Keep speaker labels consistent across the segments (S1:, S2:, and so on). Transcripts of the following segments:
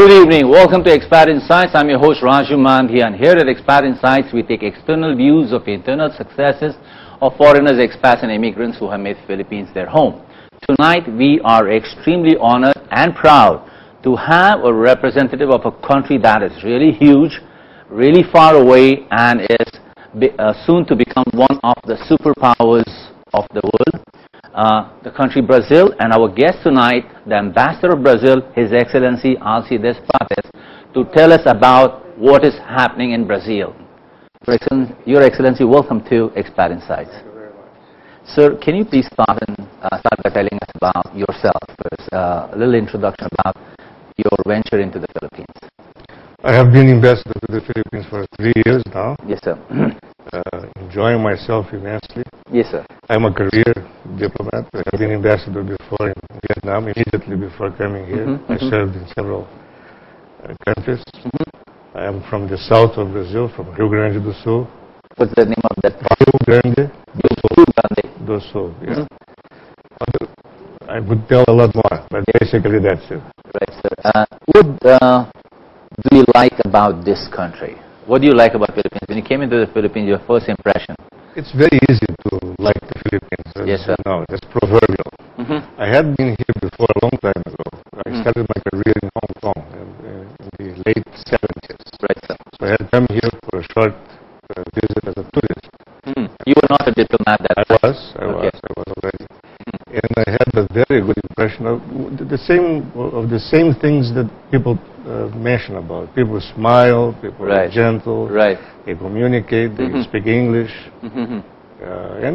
S1: Good evening. Welcome to Expat Insights. I'm your host Raju Mandhyan. Here at Expat Insights, we take external views of internal successes of foreigners, expats and immigrants who have made Philippines their home. Tonight, we are extremely honored and proud to have a representative of a country that is really huge, really far away, and is soon to become one of the superpowers of the world. The country Brazil, and our guest tonight, the Ambassador of Brazil, His Excellency Alcides G.R.Prates, to tell us about what is happening in Brazil. Your Excellency, welcome to Expat Insights.
S2: Thank you very much.
S1: Sir, can you please start by telling us about yourself first, a little introduction about your venture into the Philippines.
S2: I have been ambassador to the Philippines for 3 years now.
S1: Yes, sir.
S2: Enjoying myself immensely.
S1: Yes, sir.
S2: I'm a career diplomat. I have been ambassador before in Vietnam, immediately before coming here. I served in several countries. I am from the south of Brazil, from Rio Grande do Sul.
S1: What's the name of that part?
S2: Rio Grande
S1: Do
S2: do Sul, yeah. I would tell a lot more, but basically that's it.
S1: Right, sir. What do you like about this country? What do you like about Philippines? When you came into the Philippines, your first impression?
S2: It's very easy to like the Philippines.
S1: Yes, sir.
S2: No, it's proverbial. I had been here before a long time ago. I started my career in Hong Kong in the late 70s.
S1: Right, sir.
S2: So I had come here for a short visit as a tourist.
S1: You were not a diplomat that time?
S2: I was already. And I had a very good impression of the same things that people mention about. People smile, people are gentle, they communicate, they speak English. And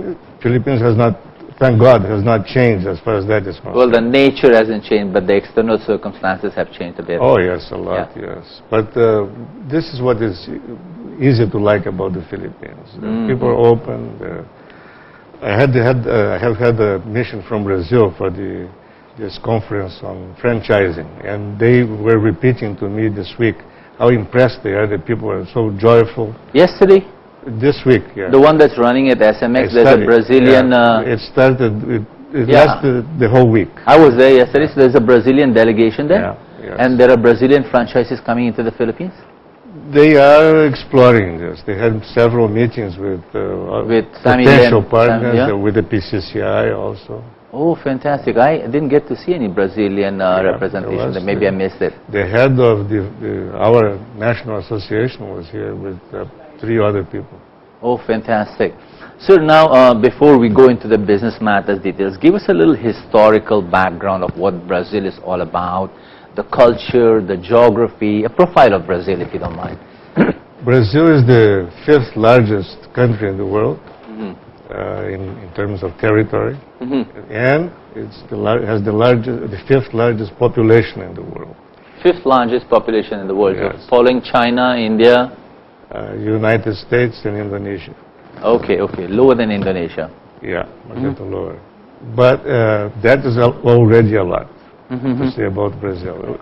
S2: the Philippines has not, thank God, has not changed as far as that is concerned.
S1: Well, the nature hasn't changed, but the external circumstances have changed a bit.
S2: Oh, yes, a lot, yes. But this is what is easy to like about the Philippines. People are open. I have had a mission from Brazil for this conference on franchising, and they were repeating to me this week how impressed they are that people are so joyful.
S1: Yesterday?
S2: This week, yeah.
S1: The one that's running at SMX, there's a Brazilian...
S2: it started, it lasted the whole week.
S1: I was there yesterday, so there's a Brazilian delegation there?
S2: Yes.
S1: And there are Brazilian franchises coming into the Philippines?
S2: They are exploring this. They had several meetings with potential partners, with the PCCI also.
S1: Oh, fantastic. I didn't get to see any Brazilian representation there. Maybe I missed it.
S2: The head of our national association was here with 3 other people.
S1: Oh, fantastic. Sir, now before we go into the business matters details, give us a little historical background of what Brazil is all about, the culture, the geography, a profile of Brazil, if you don't mind.
S2: Brazil is the 5th largest country in the world in terms of territory, and has the 5th largest population in the world.
S1: 5th largest population in the world,
S2: yes.
S1: So following China, India,
S2: United States, and Indonesia.
S1: Okay, lower than Indonesia.
S2: Yeah, a little lower, but that is already a lot. To say about Brazil.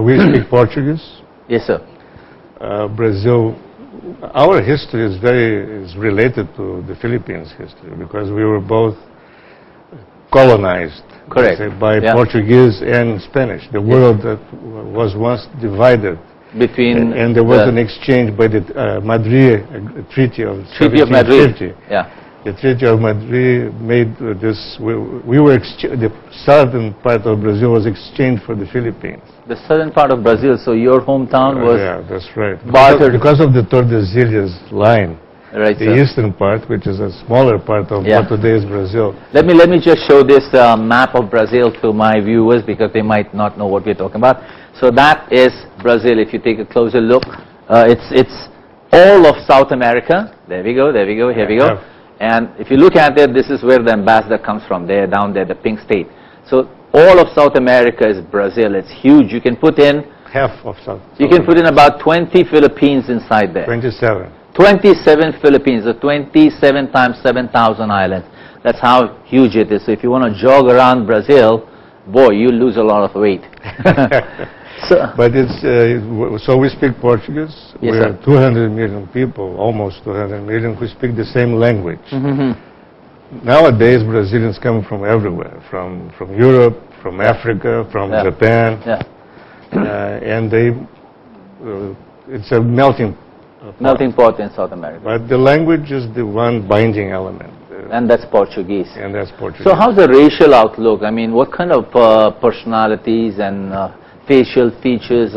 S2: We speak Portuguese.
S1: Yes, sir.
S2: Brazil, our history is related to the Philippines history because we were both colonized.
S1: Correct.
S2: By Portuguese and Spanish. The world that was once divided.
S1: Between
S2: and there was an exchange by the Madrid Treaty of 1750.
S1: Yeah.
S2: The Treaty of Madrid made this. The southern part of Brazil was exchanged for the Philippines.
S1: The southern part of Brazil, so your hometown was.
S2: Yeah, that's right.
S1: Bartered.
S2: Because of the Tordesilhas line.
S1: Right,
S2: the eastern part, which is a smaller part of what today is Brazil.
S1: Let me just show this map of Brazil to my viewers because they might not know what we're talking about. So that is Brazil. If you take a closer look, it's all of South America. There we go. Here we go. And if you look at it, this is where the ambassador comes from, there, down there, the pink state. So all of South America is Brazil. It's huge. You can put in...
S2: Half of South
S1: You can put in about 20 Philippines inside there.
S2: 27.
S1: 27 Philippines, so 27 times 7,000 islands. That's how huge it is. So if you want to jog around Brazil, boy, you lose a lot of weight.
S2: But so we speak Portuguese.
S1: Yes,
S2: we are 200 million people, almost 200 million, who speak the same language. Nowadays, Brazilians come from everywhere, from Europe, from Africa, from Japan. and they, it's a melting pot.
S1: Melting pot in South America.
S2: But the language is the one binding element.
S1: And that's Portuguese.
S2: And that's Portuguese.
S1: So how's the racial outlook? I mean, what kind of personalities and facial features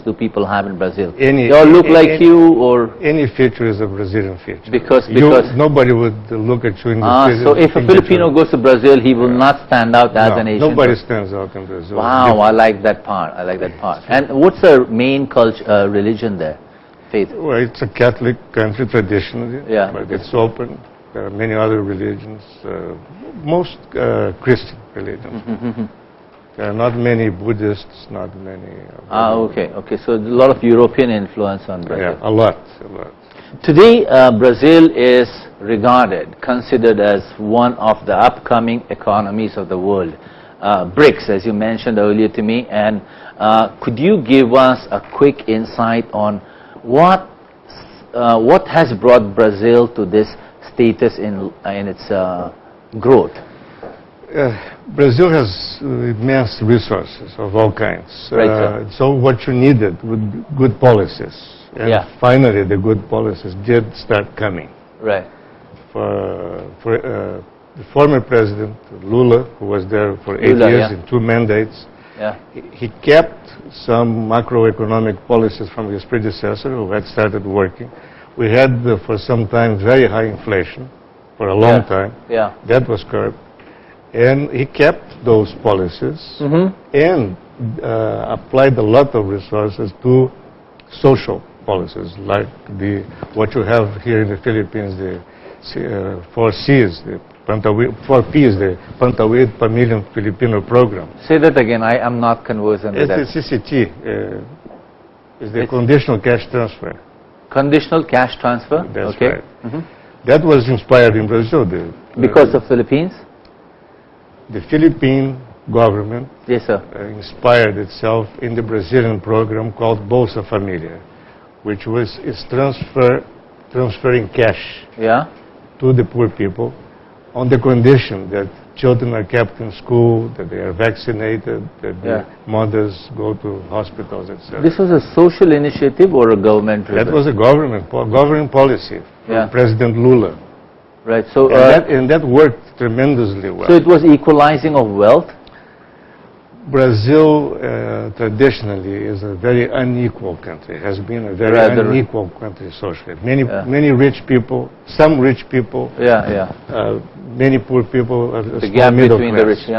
S1: do people have in Brazil? They all look like you, or
S2: any feature is a Brazilian feature.
S1: Because
S2: nobody would look at you in the
S1: so if a Filipino goes to Brazil, he will not stand out as an Asian.
S2: Nobody stands out in Brazil.
S1: Wow, I like that part. I like that part. And what's the main culture, religion there? Faith?
S2: Well, it's a Catholic country traditionally.
S1: Yeah.
S2: But it's open. There are many other religions, most Christian religions. There are not many Buddhists, not many.
S1: Okay. So a lot of European influence on Brazil.
S2: Yeah, a lot.
S1: Today, Brazil is considered as one of the upcoming economies of the world. BRICS, as you mentioned earlier to me, and could you give us a quick insight on what has brought Brazil to this status in its growth?
S2: Brazil has immense resources of all kinds.
S1: Right,
S2: so what you needed would good policies. And finally the good policies did start coming.
S1: Right.
S2: For the former president, Lula, who was there for 8 years in 2 mandates, he kept some macroeconomic policies from his predecessor who had started working. We had, for some time, very high inflation for a long time. That was curbed. And he kept those policies and applied a lot of resources to social policies, like what you have here in the Philippines, the 4 Cs, the 4 Ps, the Pantawid Pamilyang Filipino program.
S1: Say that again. I am not conversant with that.
S2: It's the CCT. It's the conditional cash transfer.
S1: Conditional cash transfer?
S2: That's right. That was inspired in Brazil.
S1: Because of Philippines?
S2: The Philippine government inspired itself in the Brazilian program called Bolsa Familia, which is transferring cash to the poor people on the condition that children are kept in school, that they are vaccinated, that their mothers go to hospitals, etc.
S1: This was a social initiative or a government?
S2: That was a government policy from President Lula.
S1: Right. So
S2: and that worked tremendously well.
S1: So it was equalizing of wealth?
S2: Brazil traditionally is a very unequal country, has been a very unequal country socially. Many rich people, some rich people, many poor people,
S1: the gap between the rich,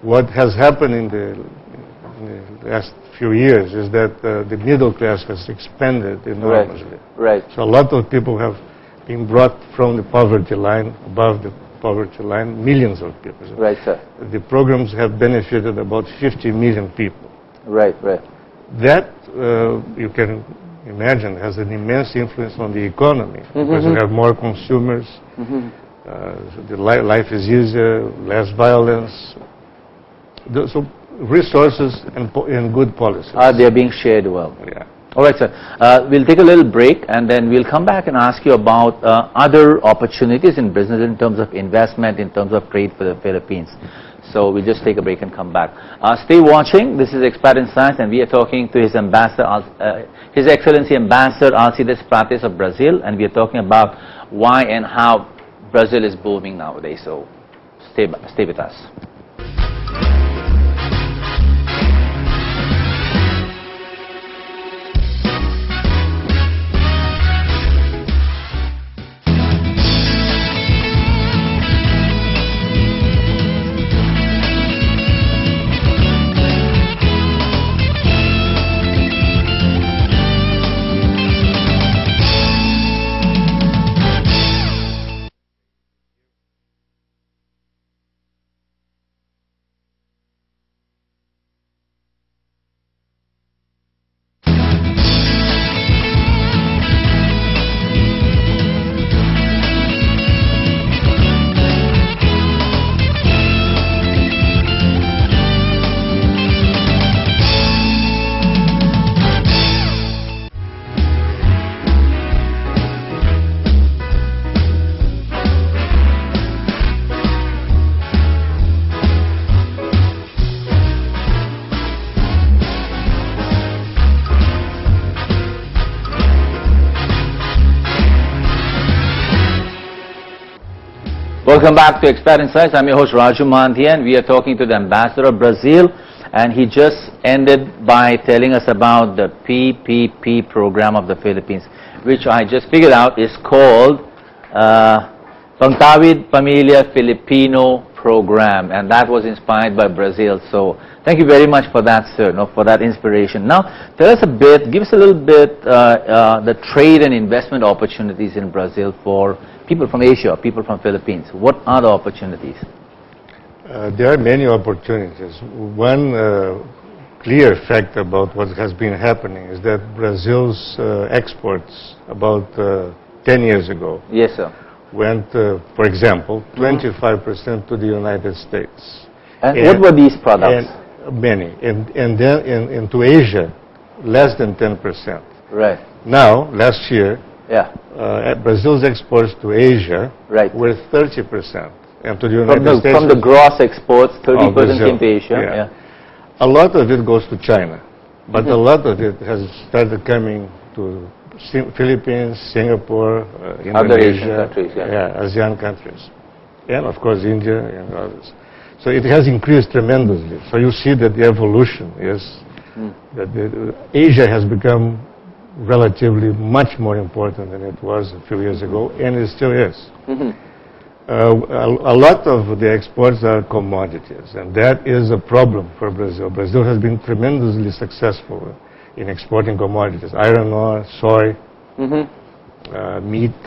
S2: What has happened in the last few years is that the middle class has expanded enormously.
S1: Right.
S2: So a lot of people have been brought from the poverty line, above the poverty line, millions of people.
S1: Right, sir.
S2: The programs have benefited about 50 million people.
S1: Right.
S2: That, you can imagine, has an immense influence on the economy, because you have more consumers, the life is easier, less violence. So resources and good policies.
S1: They are being shared well.
S2: Yeah.
S1: All right, sir. We'll take a little break, and then we'll come back and ask you about other opportunities in business in terms of investment, in terms of trade for the Philippines. So we'll just take a break and come back. Stay watching. This is Expat in Science, and we are talking to His Ambassador, His Excellency Ambassador Alcides G.R.Prates of Brazil, and we are talking about why and how Brazil is booming nowadays. So stay with us. Welcome back to Expat Insights. I'm your host Raju Mandhyan. We are talking to the Ambassador of Brazil, and he just ended by telling us about the PPP program of the Philippines, which I just figured out is called Pangtawid Pamilya Filipino Program, and that was inspired by Brazil. So thank you very much for that, sir, for that inspiration. Now, tell us a bit, give us a little bit the trade and investment opportunities in Brazil for people from Asia, people from Philippines. What are the opportunities?
S2: There are many opportunities. One clear fact about what has been happening is that Brazil's exports about 10 years ago
S1: Yes, sir.
S2: went, for example, 25% to the United States.
S1: And what were these products?
S2: Many. And then into Asia, less than 10%.
S1: Right.
S2: Now, last year,
S1: Yeah.
S2: Brazil's exports to Asia
S1: Right.
S2: were 30%. And to the United States...
S1: From the gross exports, 30%
S2: Brazil.
S1: came to Asia.
S2: Yeah.
S1: Yeah.
S2: A lot of it goes to China, but a lot of it has started coming to Philippines, Singapore, Indonesia,
S1: Other Asian countries, yeah.
S2: ASEAN countries, and of course India and others. So it has increased tremendously. So you see that the evolution is that Asia has become relatively much more important than it was a few years ago, and it still is. A lot of the exports are commodities, and that is a problem for Brazil. Brazil has been tremendously successful in exporting commodities: iron ore, soy, meat.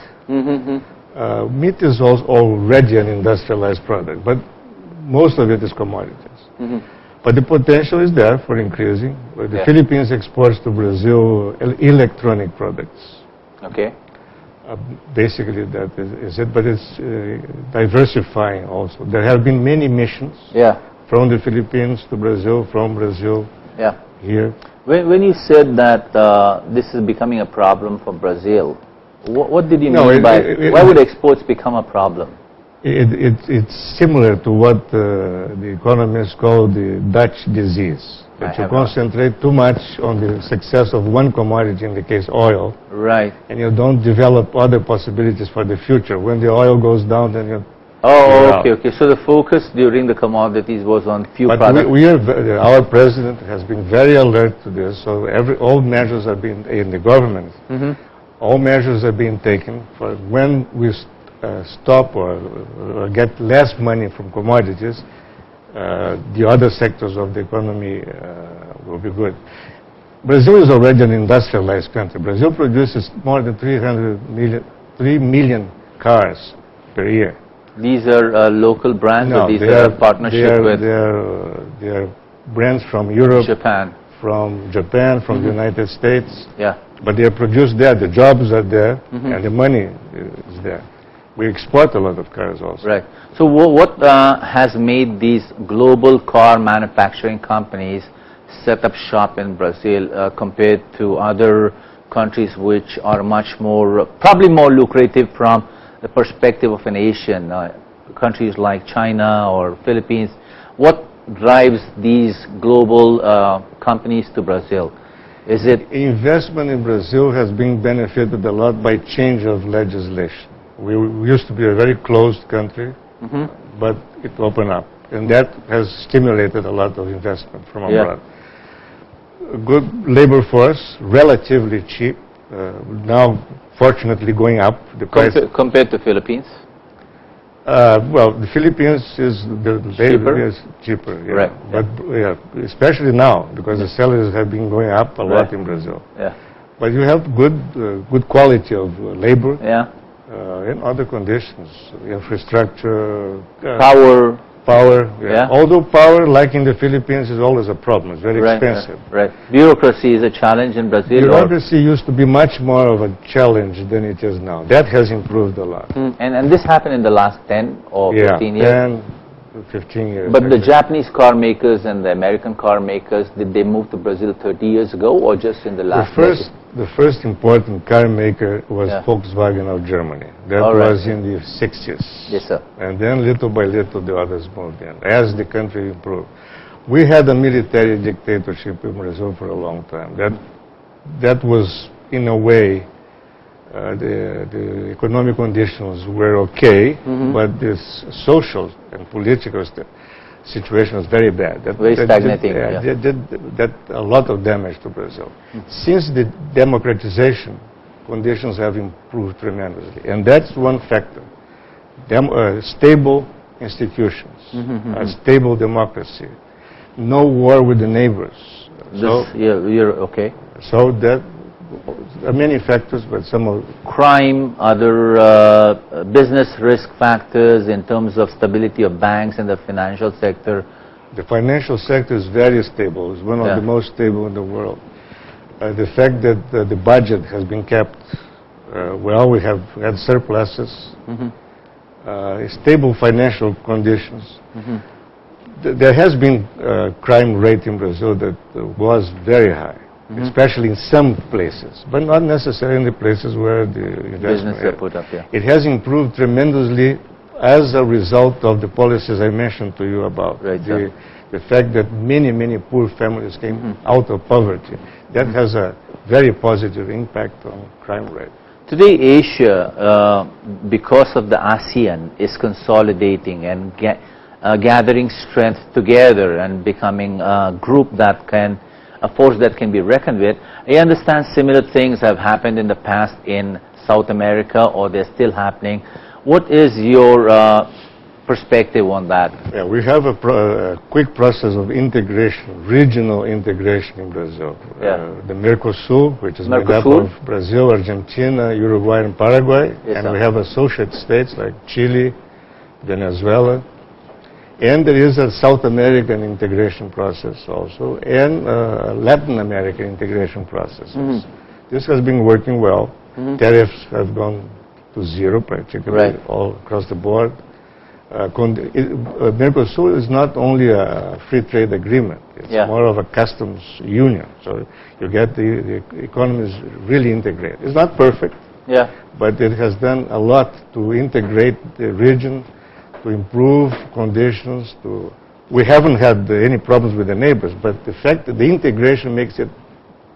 S2: Meat is already an industrialized product, but most of it is commodities. But the potential is there for increasing. The Philippines exports to Brazil electronic products.
S1: Okay.
S2: Basically, that is it, but it's diversifying also. There have been many missions from the Philippines to Brazil, from Brazil here.
S1: When you said that this is becoming a problem for Brazil, what did you mean by, why would exports become a problem?
S2: It's similar to what the economists call the Dutch disease. That you concentrate too much on the success of one commodity, in the case oil,
S1: right,
S2: and you don't develop other possibilities for the future. When the oil goes down, then you...
S1: Okay. So the focus during the commodities was on few products.
S2: Our president has been very alert to this, so all measures are being, in the government, all measures are being taken for when we stop or get less money from commodities, the other sectors of the economy will be good. Brazil is already an industrialized country. Brazil produces more than 3 million cars per year.
S1: These are local brands, or these are partnership with?
S2: They are brands from Europe, from Japan, from the United States.
S1: Yeah.
S2: But they are produced there. The jobs are there, and the money is there. We export a lot of cars also.
S1: Right. So what has made these global car manufacturing companies set up shop in Brazil compared to other countries which are much more, probably more lucrative from the perspective of an Asian, countries like China or Philippines? What drives these global companies to Brazil? Is it...
S2: Investment in Brazil has been benefited a lot by change of legislation. We used to be a very closed country, but it opened up, and that has stimulated a lot of investment from abroad. Good labor force, relatively cheap, now fortunately going up. The price
S1: compared to Philippines?
S2: Well, the Philippines is the labor is cheaper,
S1: right?
S2: But especially now, because the salaries have been going up a lot in Brazil. But you have good quality of labor. In other conditions, infrastructure, power. Although power, like in the Philippines, is always a problem. It's very expensive.
S1: Bureaucracy is a challenge in Brazil.
S2: Bureaucracy used to be much more of a challenge than it is now. That has improved a lot.
S1: And this happened in the last 10 or 15 years?
S2: 10, 15 years.
S1: But the Japanese car makers and the American car makers, did they move to Brazil 30 years ago or just in the last decade?
S2: The first important car maker was Volkswagen of Germany. That was in the 60s.
S1: Yes, sir.
S2: And then little by little the others moved in, as the country improved. We had a military dictatorship in Brazil for a long time. That was, in a way, the economic conditions were okay, but this social and political situation was very bad.
S1: Very stagnating.
S2: That a lot of damage to Brazil. Since the democratization, conditions have improved tremendously, and that's one factor. Stable institutions, a stable democracy, no war with the neighbors.
S1: You're okay.
S2: So that there are many factors, but some of
S1: crime, other business risk factors in terms of stability of banks and the financial sector.
S2: The financial sector is very stable. It's one of the most stable in the world. The fact that the budget has been kept well, we have had surpluses, stable financial conditions. There has been a crime rate in Brazil that was very high. Especially in some places, but not necessarily in the places where the investment
S1: are put up.
S2: It has improved tremendously as a result of the policies I mentioned to you about. The fact that many poor families came out of poverty. That has a very positive impact on crime rate.
S1: Today, Asia, because of the ASEAN, is consolidating and gathering strength together and becoming a group that can, a force that can be reckoned with. I understand similar things have happened in the past in South America, or they're still happening. What is your perspective on that?
S2: Yeah, we have a quick process of integration, regional integration in Brazil. The Mercosul, which is made up of Brazil, Argentina, Uruguay, and Paraguay. And we have associate states like Chile, Venezuela. And there is a South American integration process also, and Latin American integration processes. This has been working well. Tariffs have gone to zero practically all across the board. Mercosur is not only a free trade agreement, it's more of a customs union. So you get the economies really integrated. It's not perfect, but it has done a lot to integrate the region, to improve conditions. We haven't had any problems with the neighbors, but the fact that the integration makes it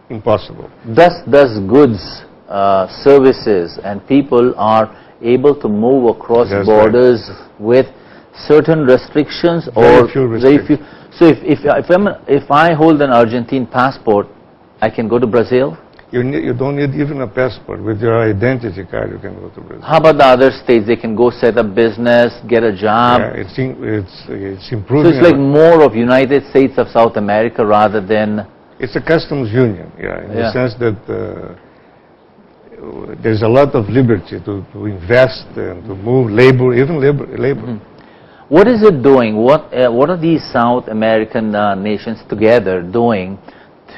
S2: impossible.
S1: Thus goods, services, and people are able to move across borders with certain restrictions or very few. So if I hold an Argentine passport, I can go to Brazil?
S2: You don't need even a passport. With your identity card, you can go to Brazil.
S1: How about the other states? They can go set up business, get a job.
S2: Yeah, it's improving.
S1: So it's like more of United States of South America rather than...
S2: It's a customs union, in the sense that there's a lot of liberty to invest and to move labor, even labor.
S1: What is it doing? What are these South American nations together doing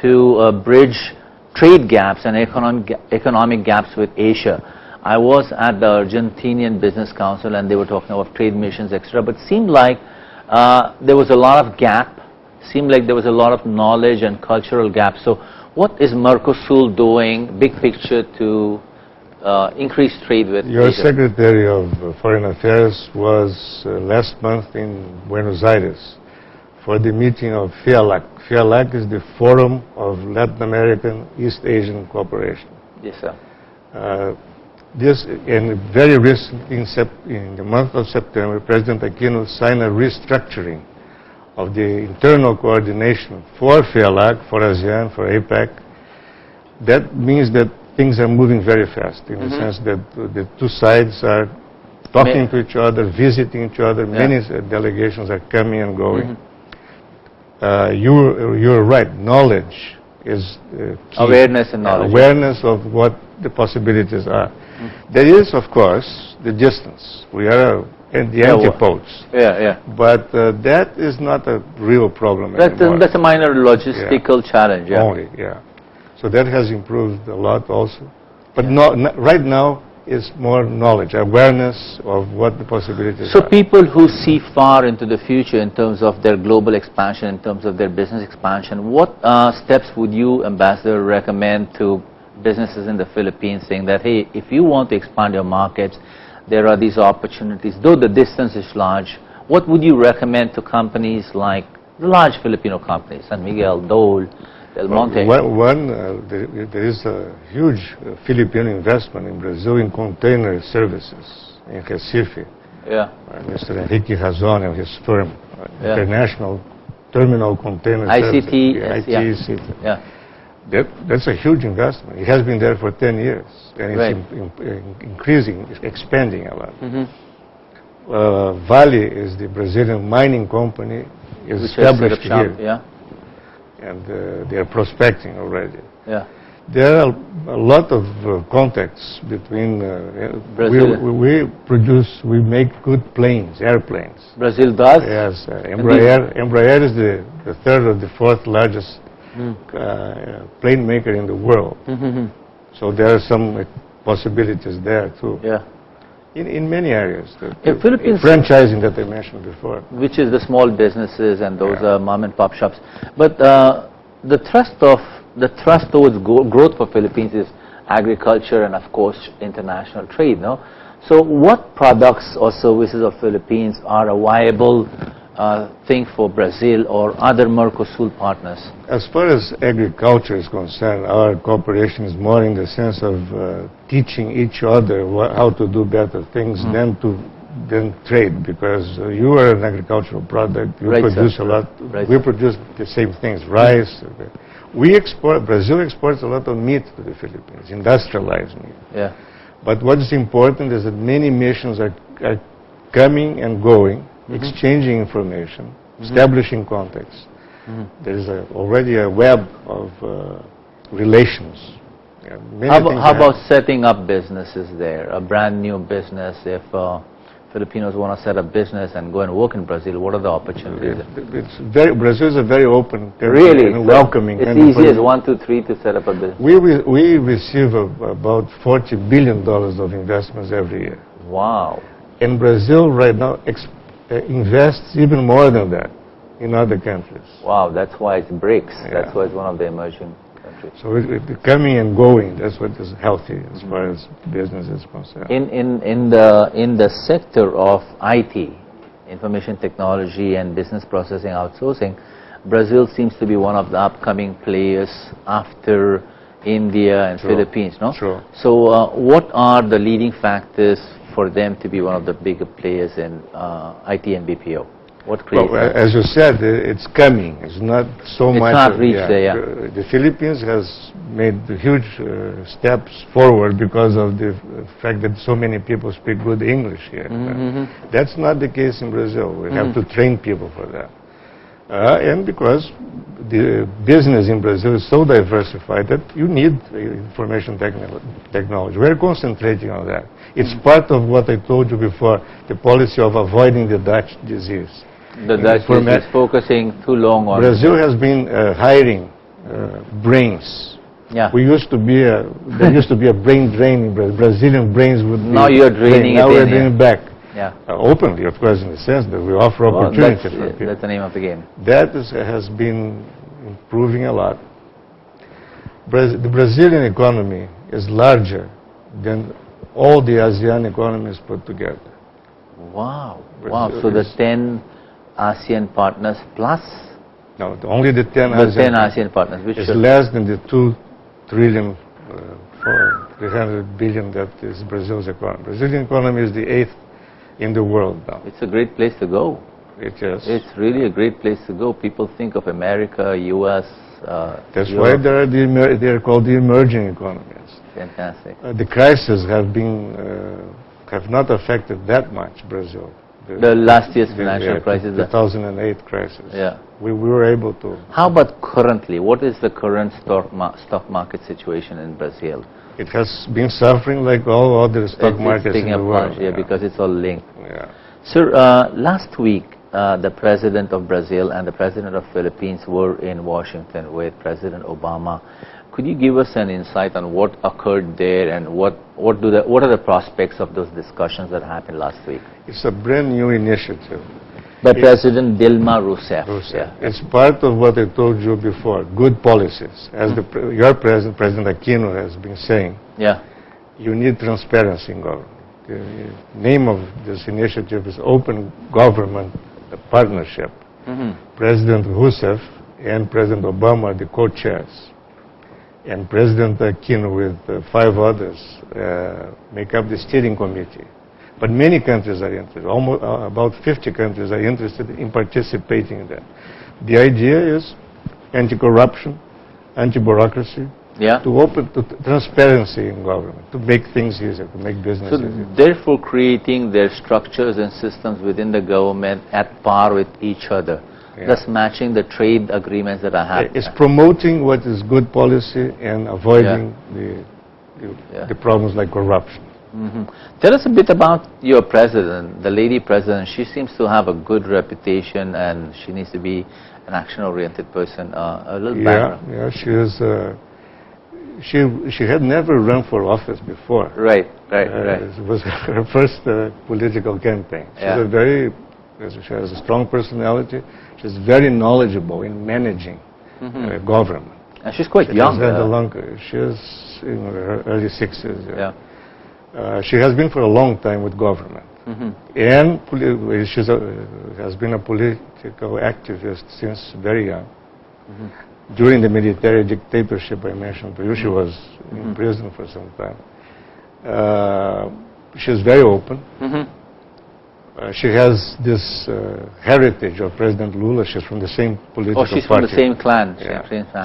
S1: to bridge trade gaps and economic gaps with Asia? I was at the Argentinian Business Council and they were talking about trade missions, etc. But it seemed like there was a lot of gap. Seemed like there was a lot of knowledge and cultural gap. So what is Mercosul doing, big picture, to increase trade with
S2: Your
S1: Asia?
S2: Secretary of Foreign Affairs was last month in Buenos Aires for the meeting of FIALAC. FIALAC is the Forum of Latin American East Asian Cooperation.
S1: Yes, sir.
S2: Very recently, in the month of September, President Aquino signed a restructuring of the internal coordination for FIALAC, for ASEAN, for APEC. That means that things are moving very fast, in the sense that the two sides are talking to each other, visiting each other. Many delegations are coming and going. You're right. Knowledge is key.
S1: Awareness and knowledge.
S2: Awareness of what the possibilities are. There is, of course, the distance. We are in the antipodes. But that is not a real problem anymore.
S1: That's a minor logistical challenge.
S2: Only, So that has improved a lot also. But right now, is more knowledge, awareness of what the possibilities are.
S1: So people who see far into the future in terms of their global expansion, in terms of their business expansion, what steps would you, Ambassador, recommend to businesses in the Philippines, saying that, hey, if you want to expand your markets, there are these opportunities, though the distance is large? What would you recommend to companies like the large Filipino companies, San Miguel, Dole, Del Monte.
S2: There is a huge Filipino investment in Brazil in container services in Recife.
S1: Yeah.
S2: Mr. Enrique Razon and his firm, International Terminal Container
S1: ICT,
S2: Services.
S1: Yeah.
S2: That's a huge investment. It has been there for 10 years, and it's increasing, expanding a lot. Vale is the Brazilian mining company, is established here.
S1: Yeah.
S2: And they are prospecting already.
S1: Yeah.
S2: There are a lot of contacts between. We make good planes, airplanes.
S1: Brazil does?
S2: Yes. Embraer is the third or the fourth largest plane maker in the world. So there are some possibilities there too.
S1: Yeah.
S2: In many areas.
S1: Philippines,
S2: franchising that I mentioned before.
S1: Which is the small businesses and those mom and pop shops. But the thrust towards growth for Philippines is agriculture and of course international trade, no? So what products or services of Philippines are a viable thing for Brazil or other Mercosur partners?
S2: As far as agriculture is concerned, our cooperation is more in the sense of teaching each other how to do better things than trade, because you are an agricultural product, you produce a lot, we produce the same things, rice. Brazil exports a lot of meat to the Philippines, industrialized meat.
S1: Yeah.
S2: But what is important is that many missions are coming and going, exchanging information, establishing contacts. There is already a web of relations.
S1: How about setting up businesses there? A brand new business, if Filipinos want to set up business and go and work in Brazil, what are the opportunities?
S2: Brazil is a very open country and welcoming.
S1: It's easy as 1, 2, 3 to set up a business.
S2: We receive about $40 billion of investments every year.
S1: Wow.
S2: And Brazil right now invests even more than that in other countries.
S1: Wow, that's why it's BRICS. That's why it's one of the emerging countries.
S2: So coming and going, that's what is healthy as far as business is concerned.
S1: In the sector of IT, information technology and business processing outsourcing, Brazil seems to be one of the upcoming players after India and Philippines, no?
S2: Sure.
S1: So what are the leading factors for them to be one of the bigger players in IT and BPO? What creates that?
S2: As you said, it's coming. It's not so much.
S1: It's not reached there,
S2: The Philippines has made huge steps forward because of the fact that so many people speak good English here. That's not the case in Brazil. We have to train people for that. And because the business in Brazil is so diversified that you need information technology. We're concentrating on that. It's part of what I told you before, the policy of avoiding the Dutch disease.
S1: The Dutch disease focusing too long on...
S2: Brazil has been hiring brains.
S1: Yeah.
S2: There used to be a brain drain in Brazil. Brazilian brains would
S1: now you're draining
S2: Now
S1: it
S2: we're draining it back.
S1: Yeah.
S2: Openly, of course, in the sense that we offer opportunity for people.
S1: That's the name of the game.
S2: That has been improving a lot. The Brazilian economy is larger than all the ASEAN economies put together.
S1: Wow. Wow. So the 10 ASEAN partners plus?
S2: No, only the 10
S1: ASEAN partners. Which
S2: is less than the 2 trillion, 300 billion that is Brazil's economy. Brazilian economy is the 8th in the world now.
S1: It's a great place to go.
S2: It is.
S1: It's really a great place to go. People think of America, U.S.,
S2: That's why they are called the emerging economies.
S1: Fantastic.
S2: The crises have not affected that much Brazil.
S1: The last year's financial crisis.
S2: The 2008 crisis.
S1: Yeah.
S2: We were able to.
S1: How about currently? What is the current stock market situation in Brazil?
S2: It has been suffering like all other stock markets in the world.
S1: Yeah, because it's all linked.
S2: Yeah.
S1: Sir, last week, the President of Brazil and the President of Philippines were in Washington with President Obama. Could you give us an insight on what occurred there and what are the prospects of those discussions that happened last week?
S2: It's a brand new initiative.
S1: By President Dilma Rousseff.
S2: Yeah. It's part of what I told you before, good policies. As your President, President Aquino, has been saying, you need transparency in government. The name of this initiative is Open Government Partnership. President Rousseff and President Obama, the co-chairs, and President Aquino with 5 others make up the steering committee. But many countries are interested. Almost about 50 countries are interested in participating in that. The idea is anti-corruption, anti-bureaucracy, to open to transparency in government, to make things easier, to make business easier.
S1: Therefore, creating their structures and systems within the government at par with each other, thus matching the trade agreements that are happening.
S2: It's promoting what is good policy and avoiding the problems like corruption.
S1: Tell us a bit about your president, the lady president. She seems to have a good reputation, and she needs to be an action-oriented person. A little background.
S2: Yeah, she is. She had never run for office before.
S1: Right.
S2: It was her first political campaign. She has a strong personality. She's very knowledgeable in managing government.
S1: And she's quite young.
S2: She is in her early 60s. She has been for a long time with government. And she has been a political activist since very young. During the military dictatorship I mentioned to you, she was in prison for some time. She's very open. She has this heritage of President Lula. She's from the same political party.
S1: Oh, she's from the same clan.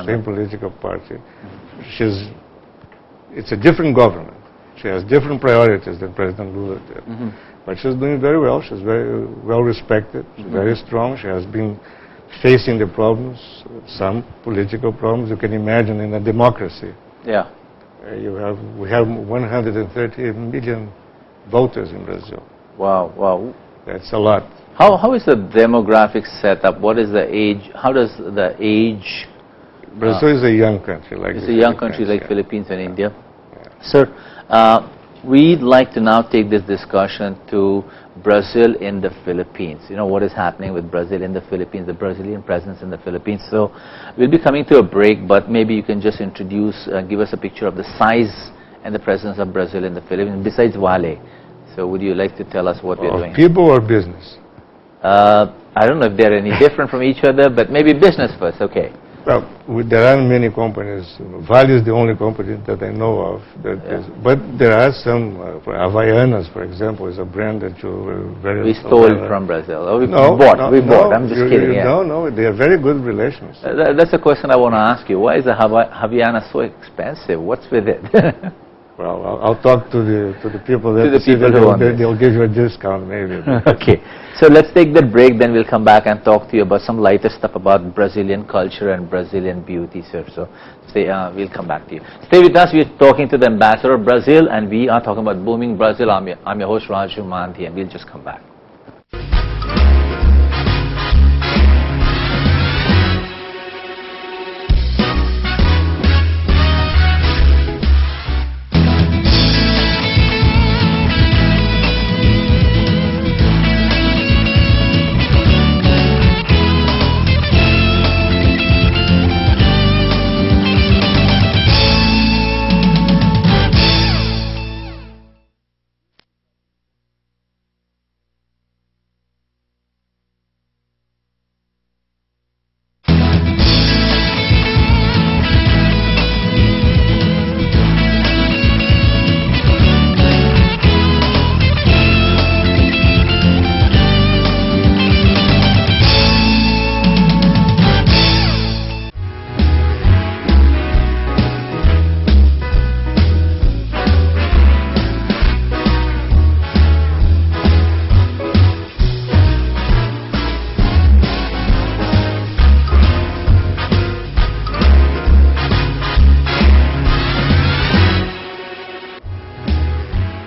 S2: Same political party. It's a different government. She has different priorities than President Lula did. But she's doing very well. She's very well respected. She's very strong. She has been facing the problems, some political problems you can imagine in a democracy. We have 130 million voters in Brazil.
S1: Wow.
S2: That's a lot.
S1: How is the demographic setup? What is the age? How does the age?
S2: Brazil is a young country like
S1: it's a young country like Philippines and India. Sir, we'd like to now take this discussion to Brazil in the Philippines. You know, what is happening with Brazil in the Philippines, the Brazilian presence in the Philippines. So we'll be coming to a break, but maybe you can just introduce, give us a picture of the size and the presence of Brazil in the Philippines, besides Vale. So would you like to tell us what we're doing?
S2: People or business?
S1: I don't know if they're any different from each other, but maybe business first, okay.
S2: Well, there are many companies. Vale is the only company that I know of. But there are some. Havaianas, for example, is a brand that you very.
S1: We stole from Brazil. Or we bought. We bought. I'm just kidding.
S2: No, they are very good relations.
S1: That's a question I want to ask you. Why is the Havaiana so expensive? What's with it?
S2: Well, I'll talk to the people there.
S1: To the people who want it.
S2: They'll give you a discount, maybe.
S1: Okay. So let's take that break, then we'll come back and talk to you about some lighter stuff about Brazilian culture and Brazilian beauty, sir. So we'll come back to you. Stay with us. We're talking to the ambassador of Brazil, and we are talking about booming Brazil. I'm your host, Raju Mandhyan. We'll just come back.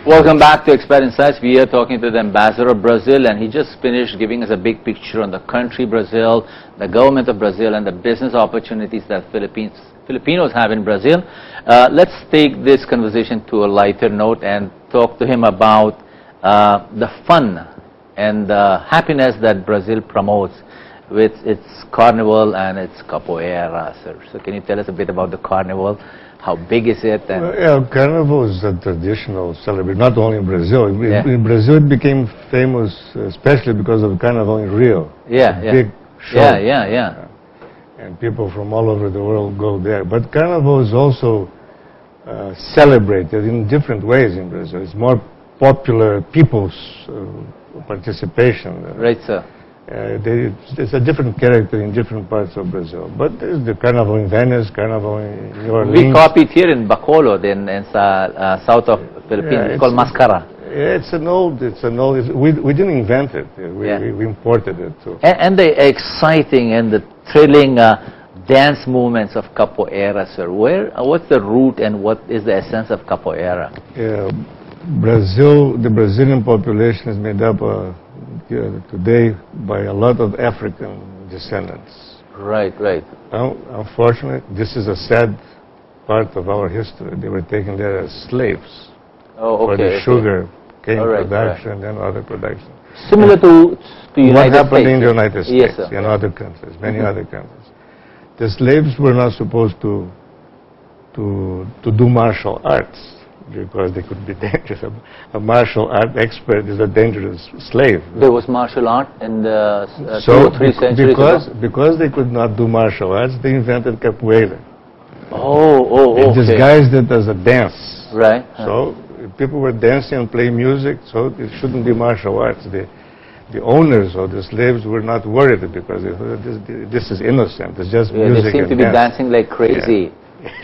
S1: Welcome back to Expat Insights. We are talking to the ambassador of Brazil, and he just finished giving us a big picture on the country Brazil, the government of Brazil, and the business opportunities that Filipinos have in Brazil. Let's take this conversation to a lighter note and talk to him about the fun and the happiness that Brazil promotes with its carnival and its capoeira, sir. So can you tell us a bit about the carnival? How big is it? And
S2: Carnival is a traditional celebration, not only in Brazil. In Brazil it became famous especially because of Carnival in Rio.
S1: Big
S2: show. and people from all over the world go there. But Carnival is also celebrated in different ways in Brazil. It's more popular people's participation.
S1: Right, sir.
S2: There's a different character in different parts of Brazil. But there's the Carnival in Venice, Carnival in New Orleans.
S1: We copied here in Bacolod, in south of Philippines.
S2: Yeah,
S1: it's called Mascara.
S2: It's an old, we didn't invent it. We imported it too.
S1: And the exciting and the thrilling dance movements of capoeira, sir. What's the root and what is the essence of capoeira?
S2: The Brazilian population is made up today by a lot of African descendants.
S1: Right, right.
S2: Unfortunately, this is a sad part of our history. They were taken there as slaves for the sugar cane production and other production.
S1: Similar to United
S2: what happened
S1: States.
S2: in the United States,
S1: yes, sir.
S2: in other countries, many other countries. The slaves were not supposed to do martial arts because they could be dangerous. A martial art expert is a dangerous slave.
S1: There was martial art in the 2 or 3 centuries ago?
S2: Because they could not do martial arts, they invented capoeira.
S1: Okay.
S2: Disguised it as a dance.
S1: Right.
S2: So people were dancing and playing music, so it shouldn't be martial arts. The owners of the slaves were not worried because they thought this is innocent. It's just music.
S1: They seem to be dancing like crazy.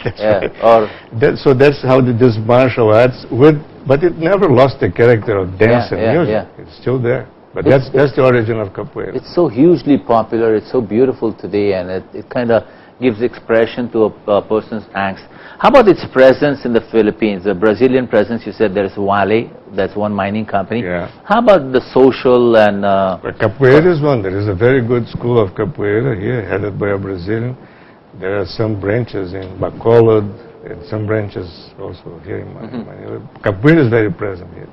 S2: That's right. So that's how this martial arts would, but it never lost the character of dance and music. It's still there. But that's the origin of capoeira.
S1: It's so hugely popular. It's so beautiful today, and it kind of gives expression to a person's angst. How about its presence in the Philippines? The Brazilian presence, you said there is Wale, that's one mining company.
S2: Yeah.
S1: How about the social and...
S2: capoeira is one. There is a very good school of capoeira here, headed by a Brazilian. There are some branches in Bacolod, and some branches also here in Manila. Capoeira is very present here.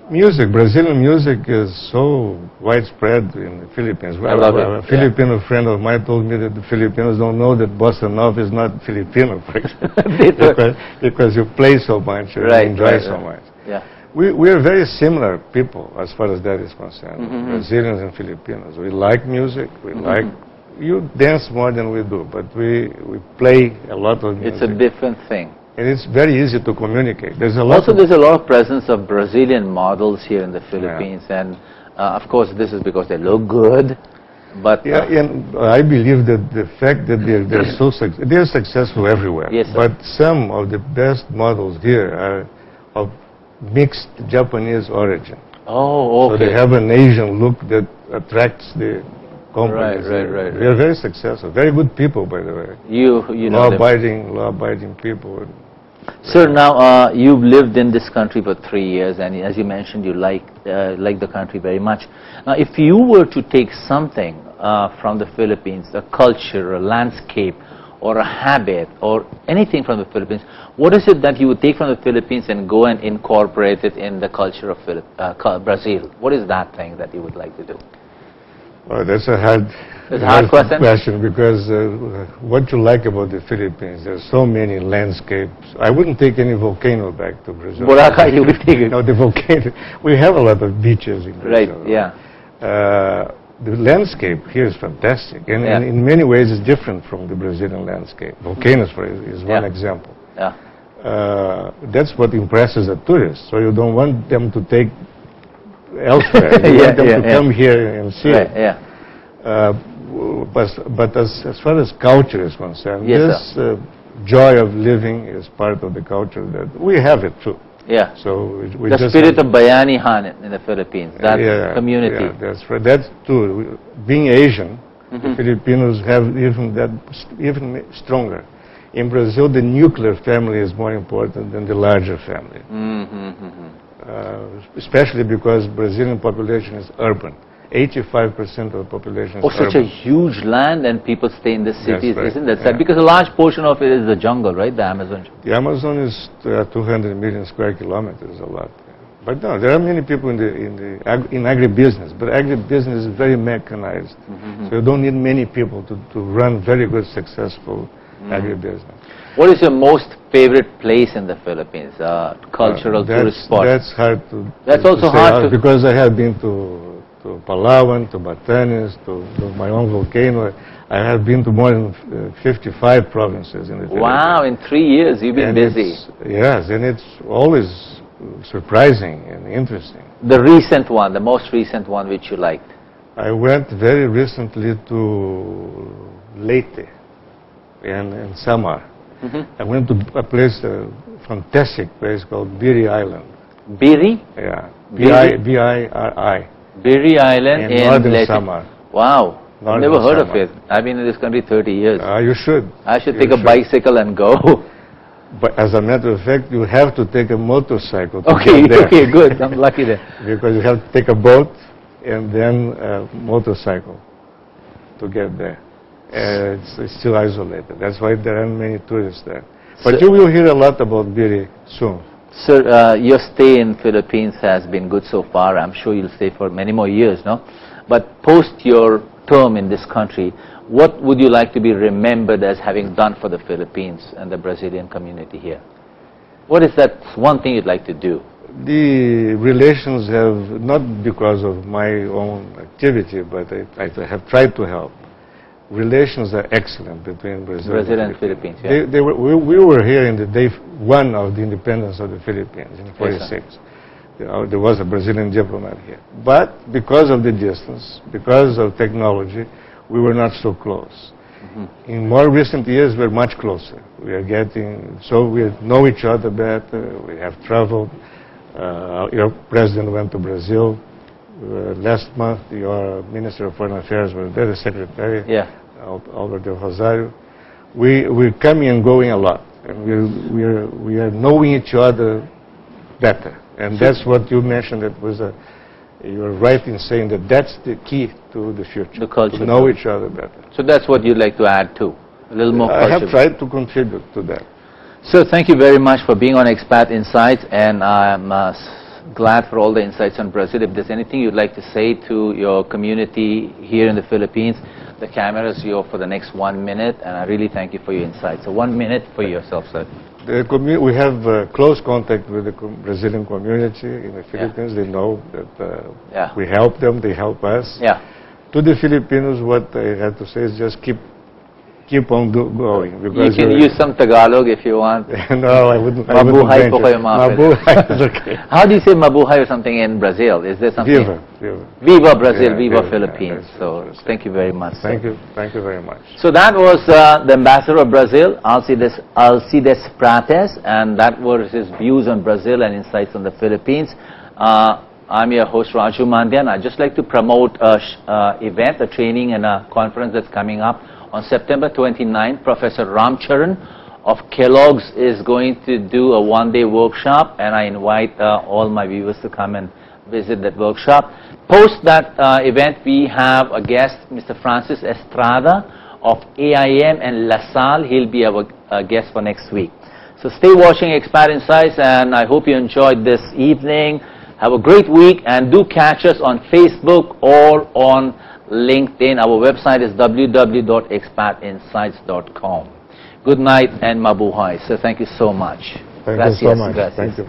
S2: Music, Brazilian music is so widespread in the Philippines.
S1: I love it.
S2: A Filipino friend of mine told me that the Filipinos don't know that bossa nova is not Filipino, for example, because you play so much and enjoy so much.
S1: Yeah.
S2: We are very similar people as far as that is concerned, Brazilians and Filipinos. We like music, we like... You dance more than we do, but we play a lot of music.
S1: It's a different thing.
S2: And it's very easy to communicate. There's a
S1: lot of presence of Brazilian models here in the Philippines, and of course this is because they look good. But
S2: and I believe that the fact that they're successful everywhere.
S1: Yes, sir.
S2: But some of the best models here are of mixed Japanese origin.
S1: Oh, okay.
S2: So they have an Asian look that attracts the companies.
S1: Right.
S2: They are very successful, very good people, by the way.
S1: You know
S2: law-abiding people.
S1: Sir, now you've lived in this country for 3 years, and as you mentioned, you like the country very much. Now, if you were to take something from the Philippines, a culture, a landscape, or a habit, or anything from the Philippines, what is it that you would take from the Philippines and go and incorporate it in the culture of Brazil? What is that thing that you would like to do?
S2: Well, that's a hard question because what you like about the Philippines, there's so many landscapes. I wouldn't take any volcano back to Brazil.
S1: Boracay, you would take it.
S2: No, the volcano. We have a lot of beaches in Brazil.
S1: Right, yeah.
S2: The landscape here is fantastic, and in many ways it's different from the Brazilian landscape. Volcanoes, for is one example.
S1: Yeah.
S2: That's what impresses a tourist. So you don't want them to take elsewhere. You want them to come here and see it.
S1: Yeah.
S2: But as far as culture is concerned, this joy of living is part of the culture that we have it too.
S1: Yeah.
S2: So we
S1: the spirit of Bayanihan in the Philippines, that community.
S2: Yeah, that's right. That's true. Being Asian, the Filipinos have even stronger. In Brazil, the nuclear family is more important than the larger family. Especially because Brazilian population is urban. 85% of the population is urban.
S1: Such a huge land, and people stay in the cities, isn't that sad?
S2: Yeah.
S1: Because a large portion of it is the jungle, right? The Amazon.
S2: The Amazon is 200 million square kilometers, a lot. But no, there are many people in agribusiness, but agribusiness is very mechanized. So you don't need many people to run very good, successful agribusiness.
S1: What is your most favorite place in the Philippines? Cultural tourist spot?
S2: That's hard to.
S1: That's also hard to.
S2: Because I have been to to Palawan, to Batanes, to my own volcano. I have been to more than 55 provinces in the Philippines.
S1: Wow, in 3 years you've been busy.
S2: Yes, and it's always surprising and interesting.
S1: The recent one, the most recent one which you liked?
S2: I went very recently to Leyte in Samar. I went to a place, a fantastic place called Biri Island.
S1: Biri?
S2: Yeah, B-I-R-I.
S1: Biri Island in
S2: northern
S1: Leyte.
S2: Samar.
S1: Wow, I've never heard
S2: Samar.
S1: of it. I've been in this country 30 years.
S2: You should.
S1: I should take a bicycle and go.
S2: But as a matter of fact, you have to take a motorcycle to
S1: Okay,
S2: get there.
S1: okay, good. I'm lucky there.
S2: Because you have to take a boat and then a motorcycle to get there. It's still isolated. That's why there aren't many tourists there. But you will hear a lot about Biri soon.
S1: Sir, your stay in Philippines has been good so far. I'm sure you'll stay for many more years, no? But post your term in this country, what would you like to be remembered as having done for the Philippines and the Brazilian community here? What is that one thing you'd like to do?
S2: The relations have, not because of my own activity, but I have tried to help. Relations are excellent between Brazil and Philippines.
S1: Yeah.
S2: We were here in the day one of the independence of the Philippines in '46.
S1: Yes,
S2: there was a Brazilian diplomat here. But because of the distance, because of technology, we were not so close. In more recent years, we're much closer. We are getting, so we know each other better. We have traveled. Your president went to Brazil. Last month, your Minister of Foreign Affairs was there, the Secretary, Alberto Rosario. We're coming and going a lot, and we are knowing each other better. And that's what you mentioned. That was you were right in saying that that's the key to the future.
S1: The culture.
S2: To know each other better.
S1: So that's what you'd like to add to, a little more culture.
S2: I have tried to contribute to that.
S1: So thank you very much for being on Expat Insights, and I'm glad for all the insights on Brazil. If there's anything you'd like to say to your community here in the Philippines, the camera is yours for the next 1 minute, and I really thank you for your insights. So 1 minute for yourself, sir.
S2: We have close contact with the Brazilian community in the Philippines. They know that we help them, they help us. To the Filipinos, what I have to say is just keep on going.
S1: You can use some Tagalog if you want.
S2: No, I wouldn't.
S1: Mabuhay po kayo, mga
S2: Mabuhay is okay.
S1: How do you say mabuhay or something in Brazil? Is there something?
S2: Viva.
S1: Viva Brazil, viva Philippines. So thank you very much.
S2: Thank you very much.
S1: So that was the ambassador of Brazil, Alcides G.R.Prates, and that was his views on Brazil and insights on the Philippines. I'm your host, Raju Mandhyan. I'd just like to promote an event, a training and a conference that's coming up. On September 29, Professor Ramcharan of Kellogg's is going to do a one-day workshop, and I invite all my viewers to come and visit that workshop. Post that event, we have a guest, Mr. Francis Estrada of AIM and LaSalle. He'll be our guest for next week. So stay watching Expat Insights, and I hope you enjoyed this evening. Have a great week, and do catch us on Facebook or on LinkedIn. Our website is www.expatinsights.com. Good night and mabuhay. So thank you so much.
S2: Thank you so much.
S1: Gracias.
S2: Thank you.